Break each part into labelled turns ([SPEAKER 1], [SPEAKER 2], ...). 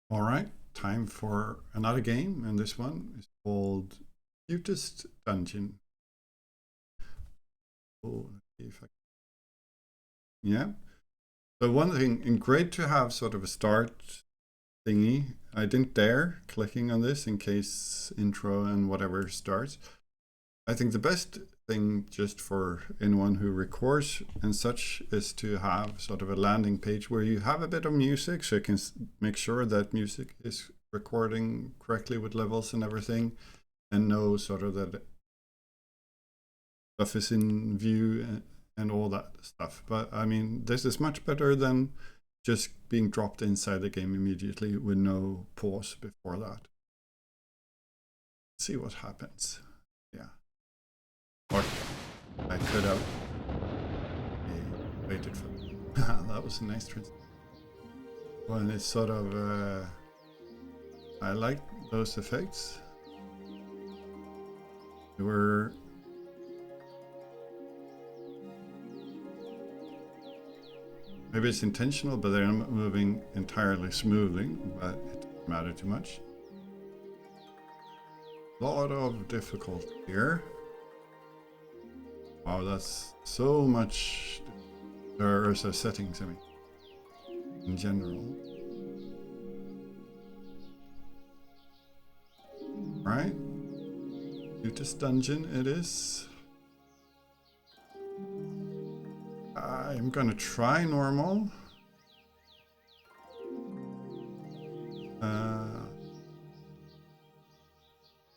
[SPEAKER 1] All right, time for another game, and this one is called Cutest Dungeon. Oh, let's see if I yeah. So one thing, and great to have sort of a start thingy. I didn't dare clicking on this in case intro and whatever starts. I think the best thing just for anyone who records and such is to have sort of a landing page where you have a bit of music so you can make sure that music is recording correctly with levels and everything, and know sort of that stuff is in view and all that stuff. But I mean, this is much better than just being dropped inside the game immediately with no pause before that. See what happens. Yeah. Or I could have waited for that was a nice transition. When it's sort of I like those effects. They were maybe it's intentional, but they're not moving entirely smoothly, but it doesn't matter too much. A lot of difficulty here. Wow, that's so much. There are settings, I mean, in general. Right? Cutest Dungeon it is. I'm gonna try normal.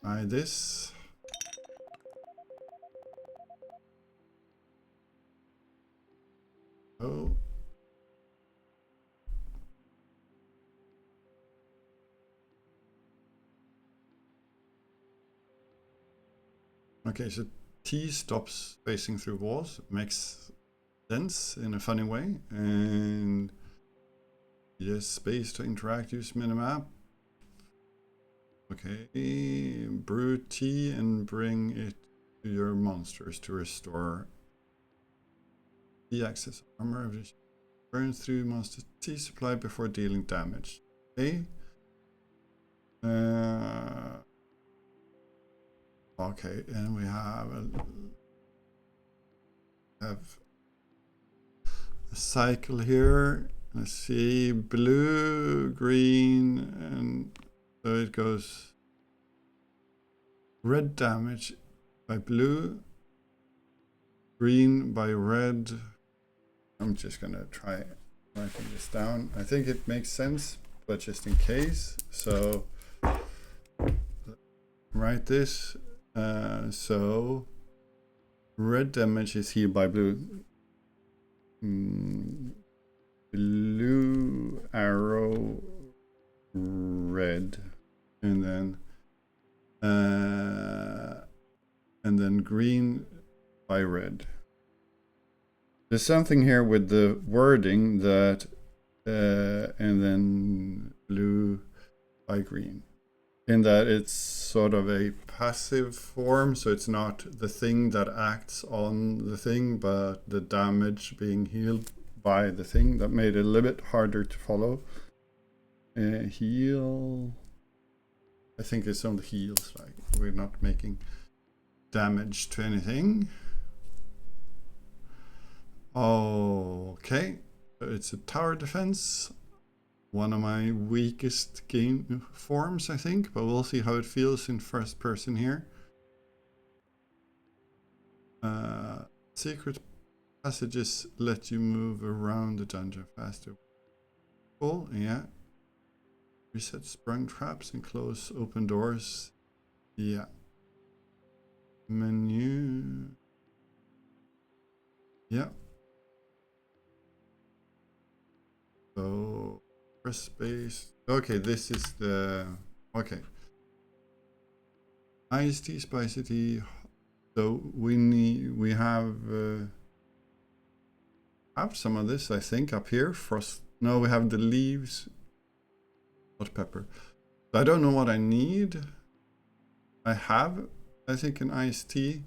[SPEAKER 1] Try this. Oh. Okay, so T stops spacing through walls. Makes sense in a funny way. And yes, space to interact, use minimap. Okay, brew tea and bring it to your monsters to restore the access armor. Burn through monster tea supply before dealing damage. Okay. Okay, and we have a cycle here. Let's see, blue, green, and so it goes red damage by blue, green by red. I'm just gonna try writing this down. I think it makes sense, but just in case, so write this. So red damage is healed by blue. Blue arrow red, and then green by red. There's something here with the wording that and then blue by green, in that it's sort of a passive form, so it's not the thing that acts on the thing, but the damage being healed by the thing. That made it a little bit harder to follow. Heal. I think it's on the heals, like we're not making damage to anything. Okay, it's a tower defense. One of my weakest game forms, I think, but we'll see how it feels in first person here. Secret passages let you move around the dungeon faster. Cool, yeah. Reset sprung traps and close open doors. Yeah. Menu. Yeah. So press space. Okay, this is the okay. Iced tea, spicy tea. So we have some of this, I think, up here. Frost. No, we have the leaves. Hot pepper. So I don't know what I need. I have, I think, an iced tea.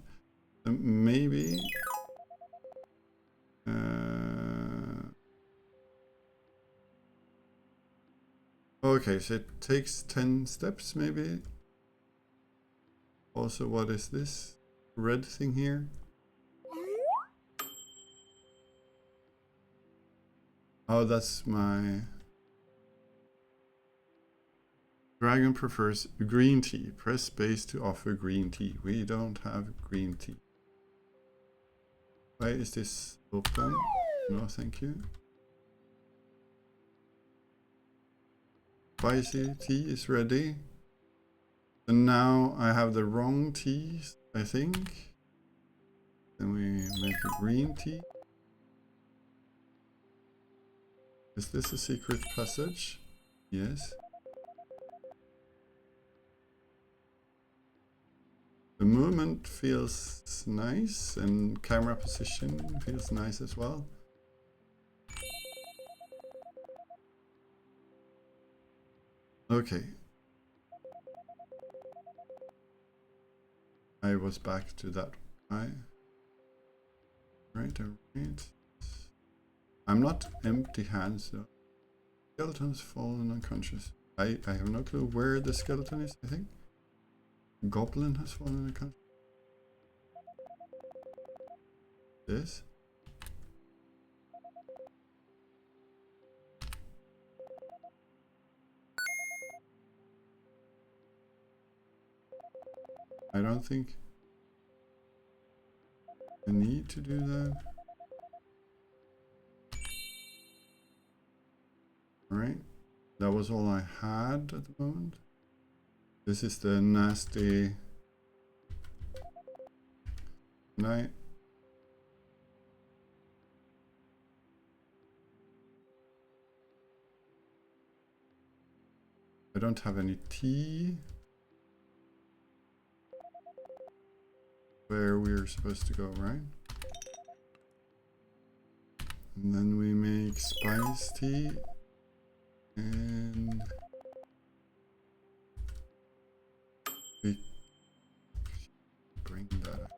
[SPEAKER 1] Maybe. Okay, so it takes 10 steps maybe. Also, what is this red thing here? Oh, that's my... Dragon prefers green tea. Press space to offer green tea. We don't have green tea. Why is this open? No, thank you. Spicy tea is ready. And now I have the wrong teas, I think. Then we make a green tea. Is this a secret passage? Yes. The movement feels nice and camera position feels nice as well. Okay. I was back to that. Right. I'm not empty hands though. Skeleton's fallen unconscious. I have no clue where the skeleton is, I think. Goblin has fallen unconscious. This? I don't think I need to do that. Alright, that was all I had at the moment. This is the nasty night. I don't have any tea. Where we're supposed to go, right? And then we make spice tea. And we bring that up.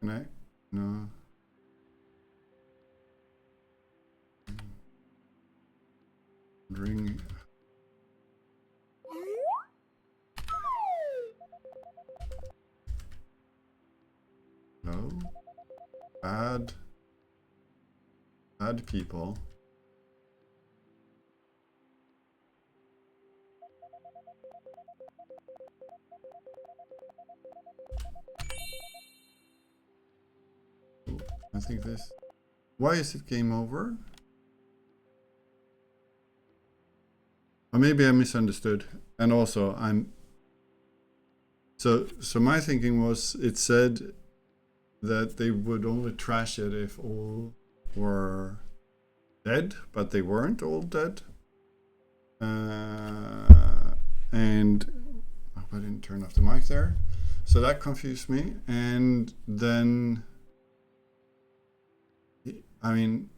[SPEAKER 1] Can I? No. Bring. No. Bad people. Ooh, I think this. Why is it game over? Or maybe I misunderstood. And also so my thinking was, it said that they would only trash it if all were dead, but they weren't all dead. And oh, I didn't turn off the mic there, so that confused me. And then, I mean,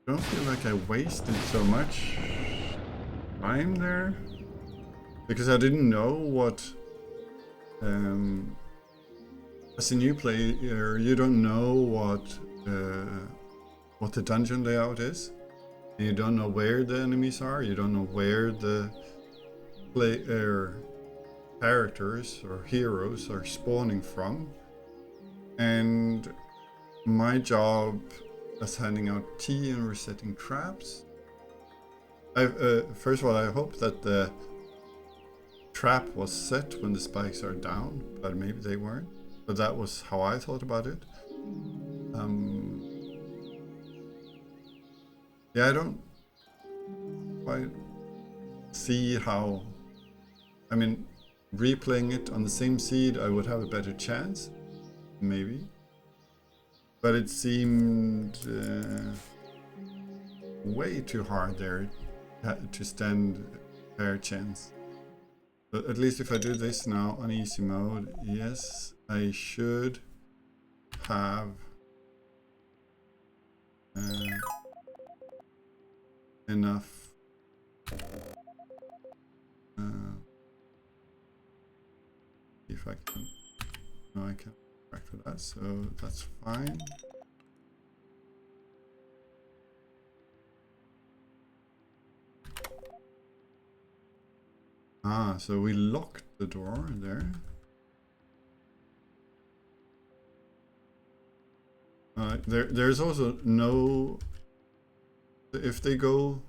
[SPEAKER 1] I don't feel like I wasted so much time there because I didn't know what. As a new player, you don't know what the dungeon layout is. You don't know where the enemies are. You don't know where the characters or heroes are spawning from. And my job is handing out tea and resetting traps. First of all, I hope that the trap was set when the spikes are down, but maybe they weren't. But that was how I thought about it. Yeah, I don't quite see how. I mean, replaying it on the same seed, I would have a better chance, maybe. But it seemed way too hard there to stand a fair chance. But at least if I do this now on easy mode, yes, I should have enough if I can. No, I can't. back to that, so that's fine. Ah, so we locked the door there. There's also no... If they go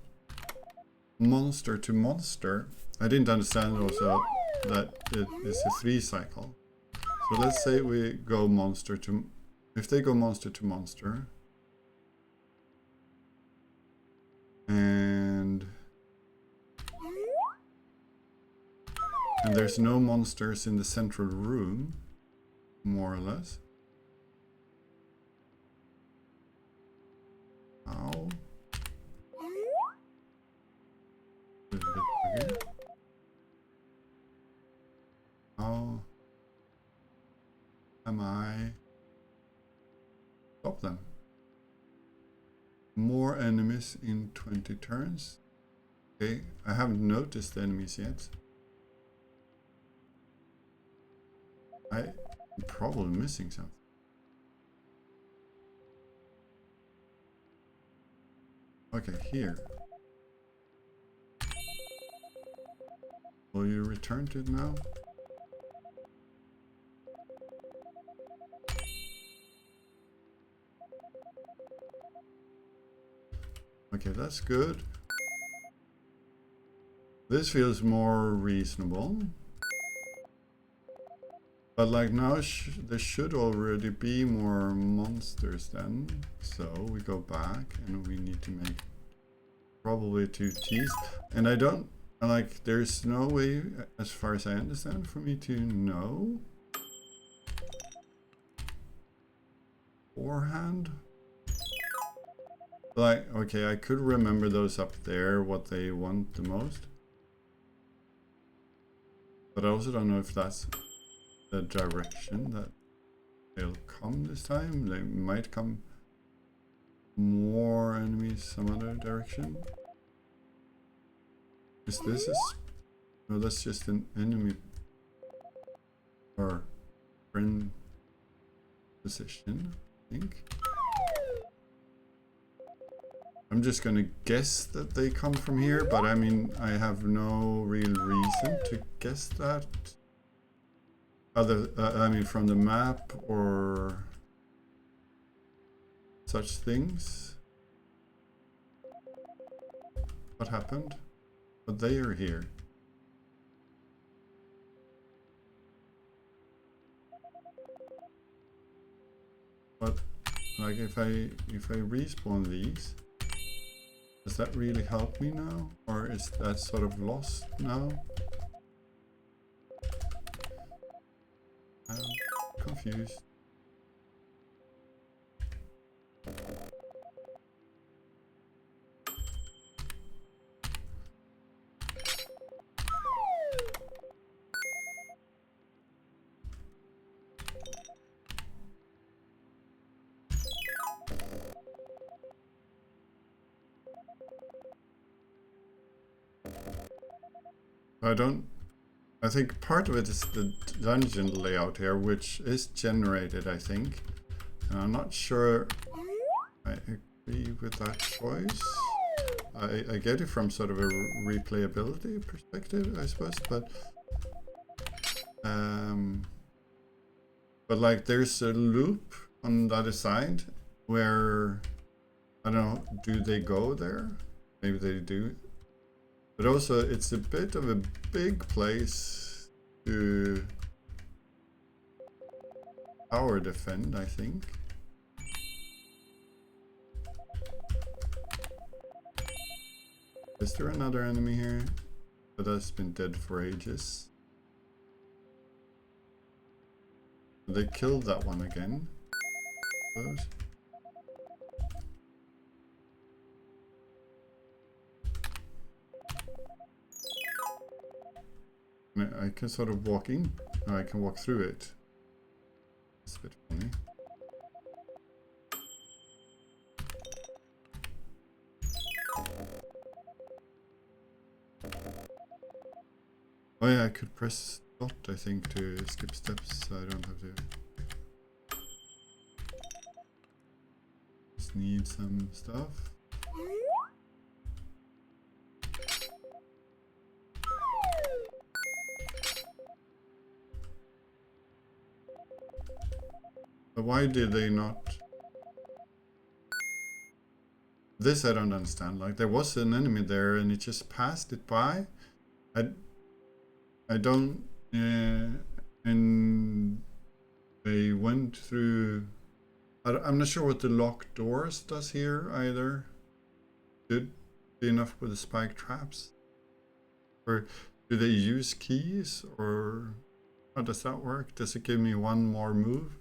[SPEAKER 1] monster to monster, I didn't understand also that it is a 3 cycle. So let's say we go monster to... If they go monster to monster, and there's no monsters in the central room, more or less. Ow. A bit bigger. How am I stop them? More enemies in 20 turns. Okay, I haven't noticed the enemies yet. I'm probably missing something. Okay, here. Will you return to it now? Okay, that's good. This feels more reasonable. But like now, there should already be more monsters then. So we go back and we need to make probably 2 T's. And I don't, like, there's no way, as far as I understand, for me to know beforehand. Like, okay, I could remember those up there, what they want the most. But I also don't know if that's the direction that they'll come this time. They might come more enemies some other direction. This is... No, that's just an enemy or friend position, I think. I'm just gonna guess that they come from here, but I mean, I have no real reason to guess that. Other, I mean, from the map or such things. What happened? But they are here. But like, if I respawn these, does that really help me now, or is that sort of lost now? I'm confused. I think part of it is the dungeon layout here, which is generated, I think. And I'm not sure I agree with that choice. I get it from sort of a replayability perspective, I suppose, but like there's a loop on the other side where, I don't know, do they go there? Maybe they do. But also, it's a bit of a big place to tower defend, I think. Is there another enemy here that has been dead for ages? They killed that one again, I suppose. I can sort of walk in, or I can walk through it. It's a bit funny. Oh yeah, I could press dot, I think, to skip steps, so I don't have to just need some stuff. But why did they not? This I don't understand. Like, there was an enemy there and it just passed it by. I don't, and they went through. I'm not sure what the locked doors does here either. Did enough with the spike traps, or do they use keys, or how does that work? Does it give me one more move?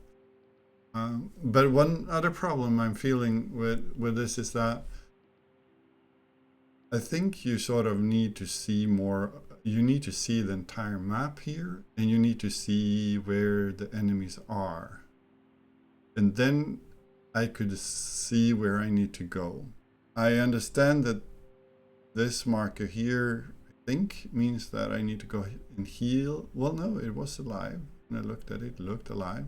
[SPEAKER 1] But one other problem I'm feeling with this is that I think you sort of need to see more. You need to see the entire map here, and you need to see where the enemies are. And then I could see where I need to go. I understand that this marker here, I think, means that I need to go and heal. Well, no, it was alive. When I looked at it, it looked alive.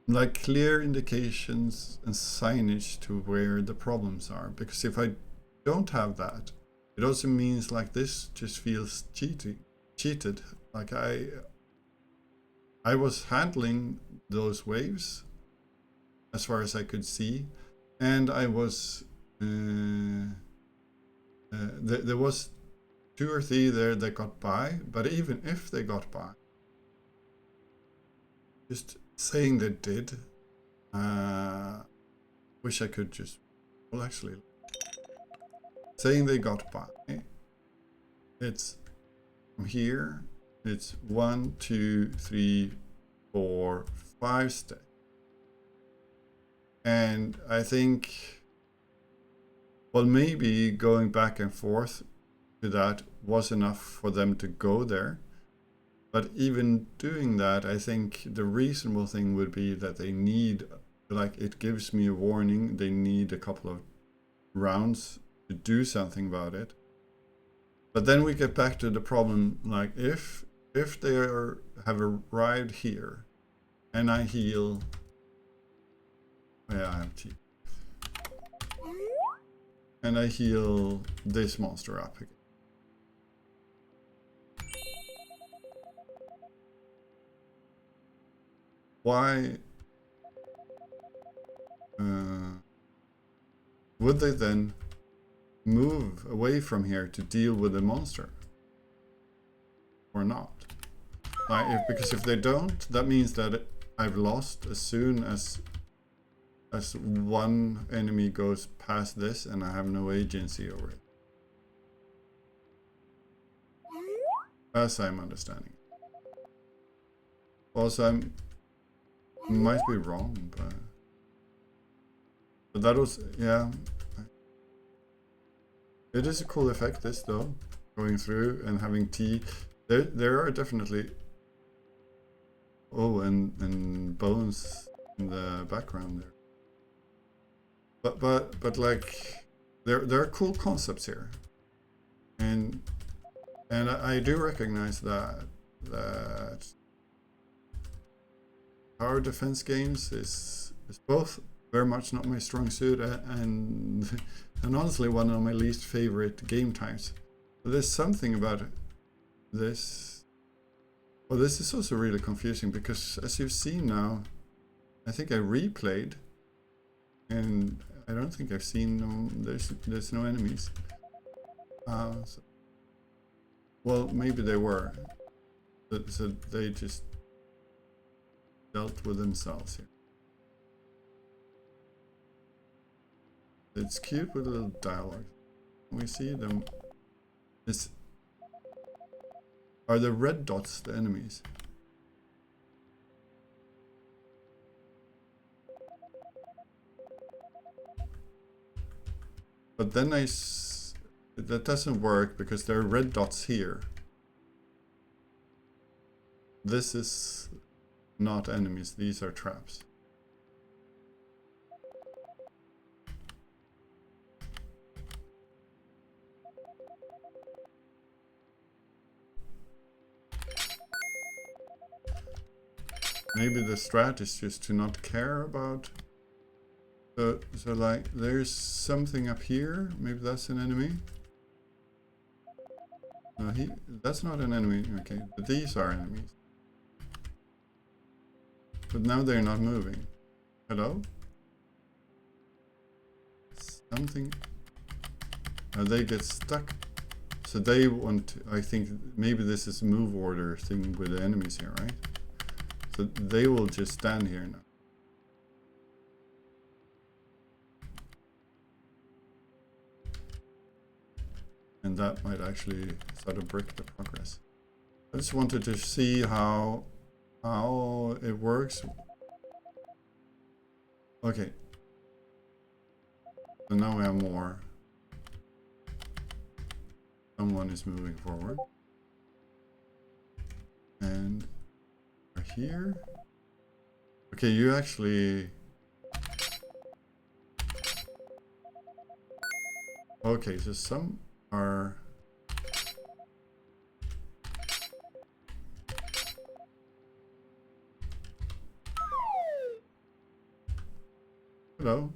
[SPEAKER 1] Like clear indications and signage to where the problems are. Because if I don't have that, it also means like this just feels cheated. Like I was handling those waves as far as I could see, and I was there was 2 or 3 there that got by, but even if they got by, just saying they did, wish I could just, well, actually, saying they got by, it's from here, it's 1, 2, 3, 4, 5 steps. And I think, well, maybe going back and forth to that was enough for them to go there. But even doing that, I think the reasonable thing would be that they need, like, it gives me a warning, they need a couple of rounds to do something about it. But then we get back to the problem, like, if they have arrived here and I heal, yeah, I have T, and I heal this monster up again. Why would they then move away from here to deal with the monster? Or not? Because if they don't, that means that I've lost as soon as one enemy goes past this and I have no agency over it. As I'm understanding. Also, I might be wrong, but that was, yeah. It is a cool effect, this though, going through and having tea. There are definitely, oh, and bones in the background there. But like, there are cool concepts here, and I do recognize that tower defense games is both very much not my strong suit and honestly one of my least favorite game types. But there's something about this. Well, this is also really confusing because, as you've seen now, I think I replayed, and I don't think I've seen there's no enemies. So, well, maybe they were. So they just dealt with themselves here. It's cute with a little dialogue. We see them. Are the red dots the enemies? But then that doesn't work because there are red dots here. This is not enemies, these are traps. Maybe the strat is just to not care about So like, there's something up here. Maybe that's an enemy. No, that's not an enemy. Okay, but these are enemies. But now they're not moving. Hello? Something. They get stuck. So they want to, I think maybe this is a move order thing with the enemies here, right? So they will just stand here now. And that might actually sort of break the progress. I just wanted to see how it works. Okay. So now we have more. Someone is moving forward. And we're here. Okay, you actually... Okay, so some are... Hello?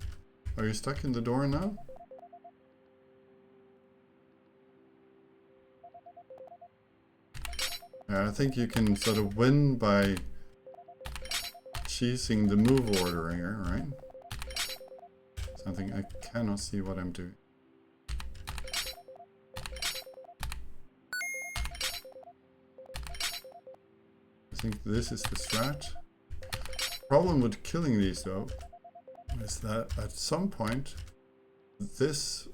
[SPEAKER 1] Are you stuck in the door now? Yeah, I think you can sort of win by choosing the move order here, right? Something I cannot see what I'm doing. I think this is the strat. Problem with killing these though is that at some point this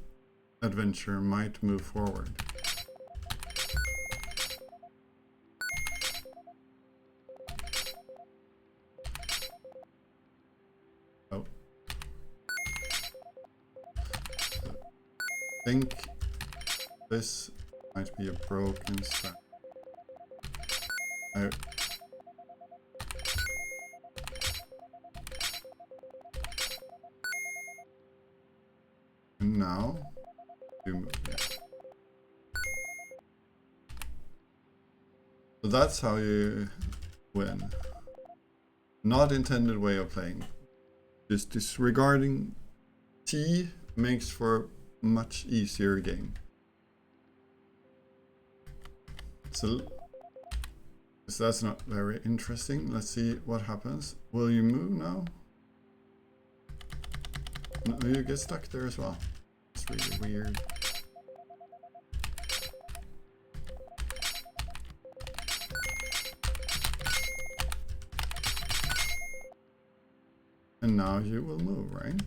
[SPEAKER 1] adventure might move forward. Oh. I think this might be a broken strat. And now you move, yeah. So that's how you win. Not intended way of playing. Just disregarding T makes for a much easier game. So that's not very interesting. Let's see what happens. Will you move now? No, you get stuck there as well. It's really weird. And now you will move, right?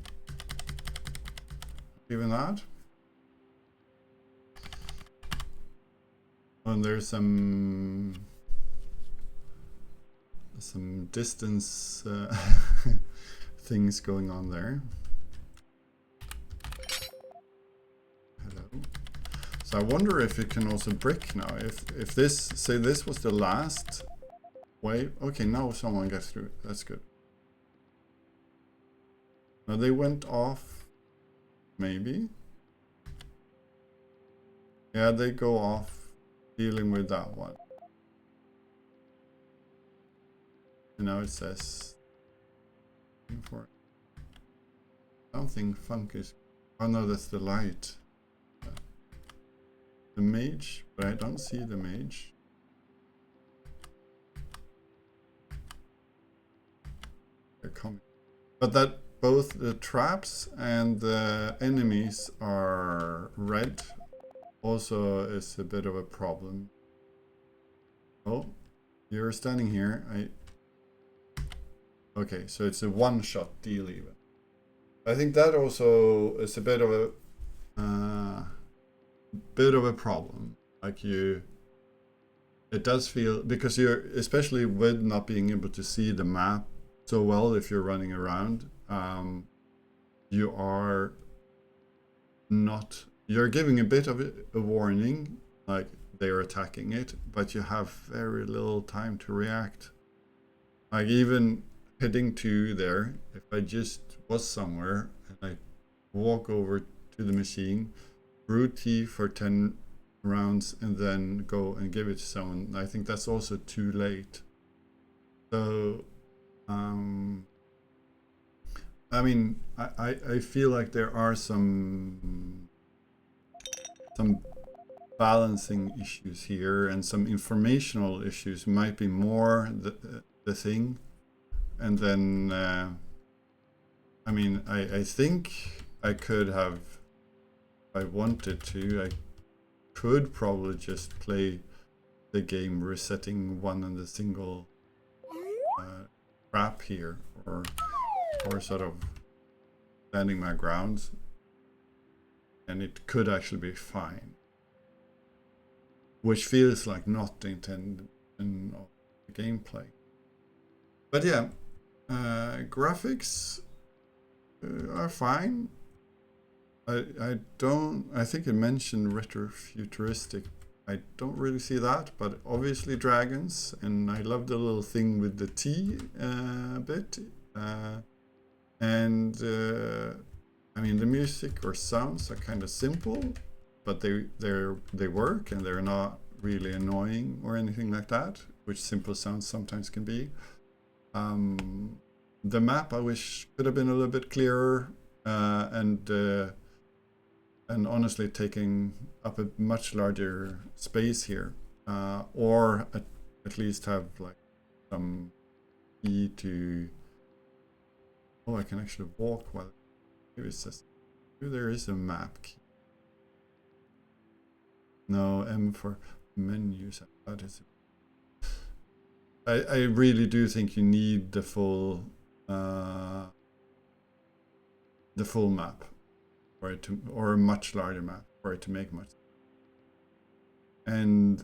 [SPEAKER 1] Even that. And there's some distance things going on there. Hello. So I wonder if it can also brick now. If this, say this was the last wave. Okay, now someone gets through. That's good. Now they went off, maybe. Yeah, they go off dealing with that one. And now it says for something funky. Oh no, that's the light. The mage, but I don't see the mage. They're coming. But that both the traps and the enemies are red also is a bit of a problem. Oh, you're standing here. Okay, so it's a one-shot deal even. I think that also is a bit of a problem. Like it does feel, because you're, especially with not being able to see the map so well if you're running around, you are not, you're giving a bit of a warning, like they're attacking it, but you have very little time to react. Like even heading to there, if I just was somewhere and I walk over to the machine, brew tea for 10 rounds and then go and give it to someone, I think that's also too late. So I mean, I feel like there are some balancing issues here, and some informational issues might be more the thing. And then, I mean, I think I could have, if I wanted to, I could probably just play the game resetting one and the single trap here, or sort of standing my grounds, and it could actually be fine, which feels like not the intention of the gameplay. But yeah, graphics are fine. I think it mentioned retro-futuristic. I don't really see that, but obviously dragons, and I love the little thing with the T bit. And I mean, the music or sounds are kind of simple, but they work, and they're not really annoying or anything like that, which simple sounds sometimes can be. The map I wish could have been a little bit clearer, and honestly taking up a much larger space here, or at least have like some key to. Oh, I can actually walk while. Maybe it says there is a map key. No, M for menus. That is. I really do think you need the full map for it to, or a much larger map for it to make much. And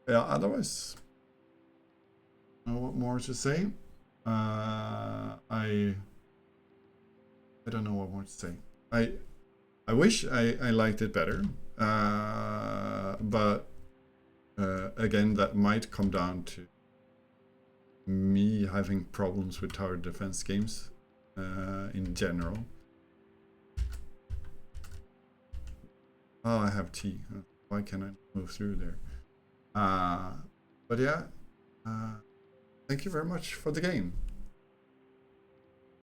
[SPEAKER 1] yeah, otherwise, I don't know what more to say. I don't know what more to say. I wish I liked it better, but again, that might come down to me having problems with tower defense games in general. Oh, I have T. Why can't I move through there? But yeah, thank you very much for the game.